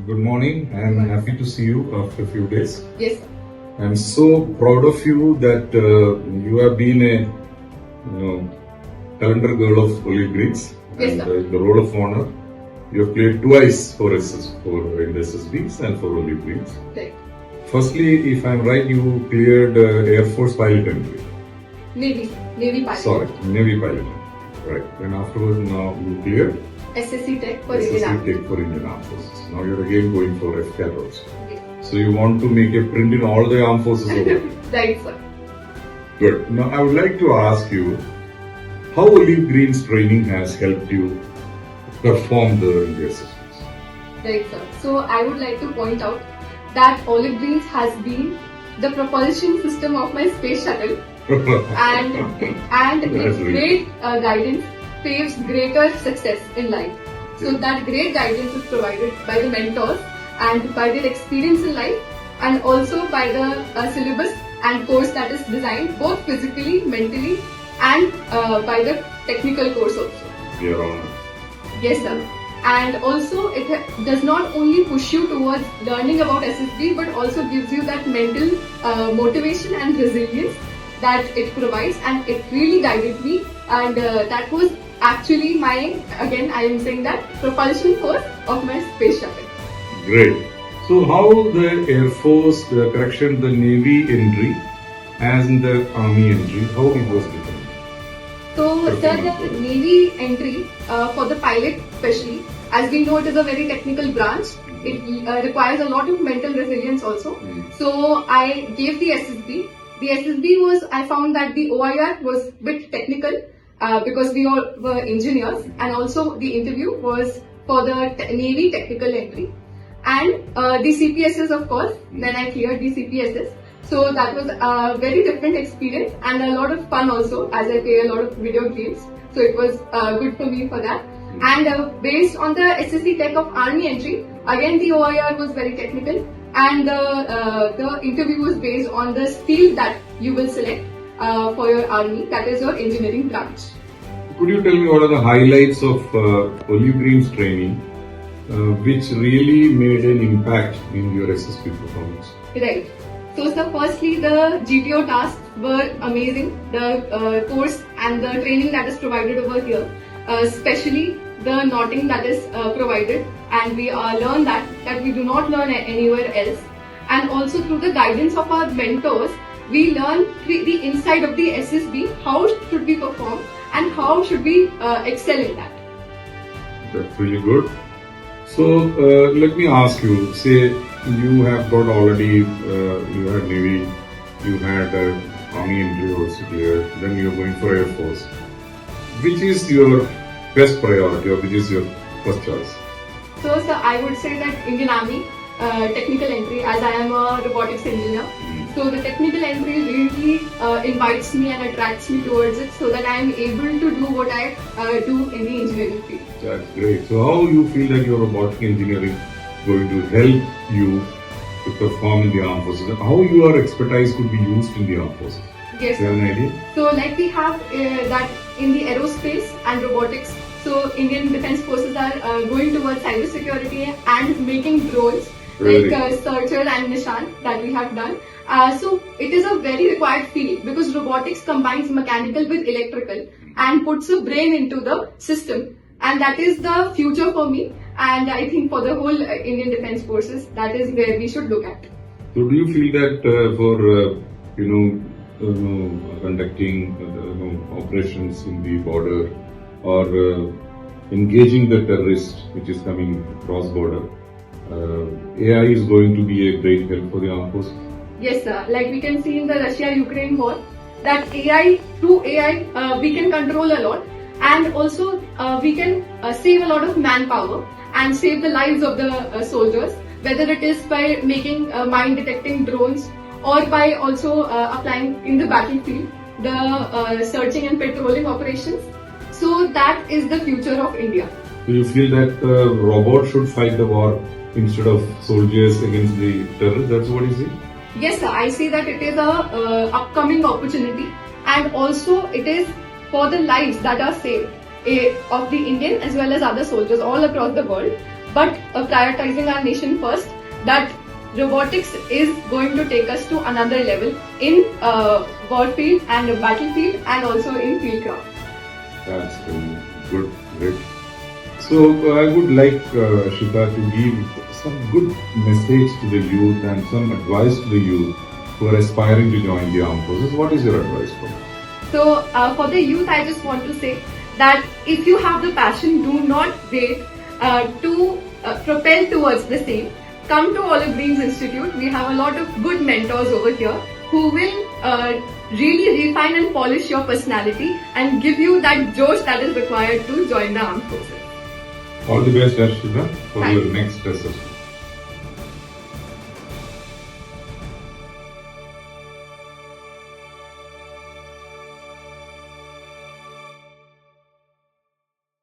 Good morning. I'm happy to see you after a few days. Yes, sir. I'm so proud of you that you have been a calendar girl of Olive Greens. Yes, and sir. in the role of honor, you have played twice for in the SSBs and for Olive Greens. Right. Firstly, if I'm right, you cleared Air Force pilot entry. Navy pilot. Sorry, Navy pilot. Right. Then afterwards, now you cleared SSC Tech for SSC Indian Army. Tech for Indian Armed Forces. Now you're again going for FCAT also. Yes. So you want to make a print in all the armed forces over. Right, sir. Good. Now I would like to ask you how Olive Green's training has helped you perform the SSBs. Right, sir. So I would like to point out that Olive Greens has been the propulsion system of my space shuttle, and That's with really great guidance paves greater success in life. So that great guidance is provided by the mentors and by their experience in life, and also by the syllabus and course that is designed both physically, mentally, and by the technical course also. Your Honor. Yes, sir. And also it does not only push you towards learning about SSB, but also gives you that mental motivation and resilience that it provides, and it really guided me, and that was actually my, again I am saying that, propulsion force of my space shuttle. Great. So how the Air Force, the Navy entry and the Army entry, how it was different? So, sir, the Navy entry for the pilot especially, as we know it is a very technical branch, it requires a lot of mental resilience also. So, I gave the SSB. The SSB was, I found that the OIR was a bit technical because we all were engineers, and also the interview was for the Navy technical entry. And the CPSS, of course, then I cleared the CPSS. So that was a very different experience and a lot of fun also, as I play a lot of video games. So it was good for me for that. And based on the SSC Tech of Army entry, again the OIR was very technical, and the interview was based on the field that you will select for your army, that is your engineering branch. Could you tell me what are the highlights of Olive Green's training which really made an impact in your SSB performance? Right. So, sir, firstly, the GTO tasks were amazing. The course and the training that is provided over here, especially the knotting that is provided, and we learn that we do not learn anywhere else. And also through the guidance of our mentors, we learn the inside of the SSB, how should we perform and how should we excel in that. That's really good. So let me ask you, say you have got already, you had Navy, you had Army entry also cleared, then you're going for Air Force. Which is your best priority, or which is your first choice? So, sir, I would say that Indian Army technical entry, as I am a robotics engineer. So the technical entry really invites me and attracts me towards it, so that I am able to do what I do in the engineering field. That's great. So how you feel that your robotic engineering going to help you to perform in the armed forces? How your expertise could be used in the armed forces? Yes. Do you have an idea? So like we have that in the aerospace and robotics. So Indian Defence Forces are going towards cyber security and making drones like Searcher and Nishan that we have done. So it is a very required field because robotics combines mechanical with electrical and puts a brain into the system, and that is the future for me, and I think for the whole Indian Defence Forces, that is where we should look at. So do you feel that for conducting operations in the border or engaging the terrorist which is coming cross border, AI is going to be a great help for the armed forces? Yes, sir. Like we can see in the Russia-Ukraine war, that through AI, we can control a lot, and also we can save a lot of manpower and save the lives of the soldiers, whether it is by making mine-detecting drones or by also applying in the battlefield the searching and patrolling operations. So that is the future of India. Do you feel that robots should fight the war instead of soldiers against the terrorists? That's what you see? Yes, sir. I see that it is a upcoming opportunity, and also it is for the lives that are saved of the Indian as well as other soldiers all across the world. but prioritizing our nation first, that robotics is going to take us to another level in warfield and battlefield and also in fieldcraft. That's good, great. So I would like Shita to give some good message to the youth and some advice to the youth who are aspiring to join the armed forces. What is your advice for them? So for the youth, I just want to say that if you have the passion, do not wait to propel towards the same. Come to Olive Greens Institute. We have a lot of good mentors over here who will really refine and polish your personality and give you that josh that is required to join the armed forces. All the best, Ashita, for Thank your you. next assessment.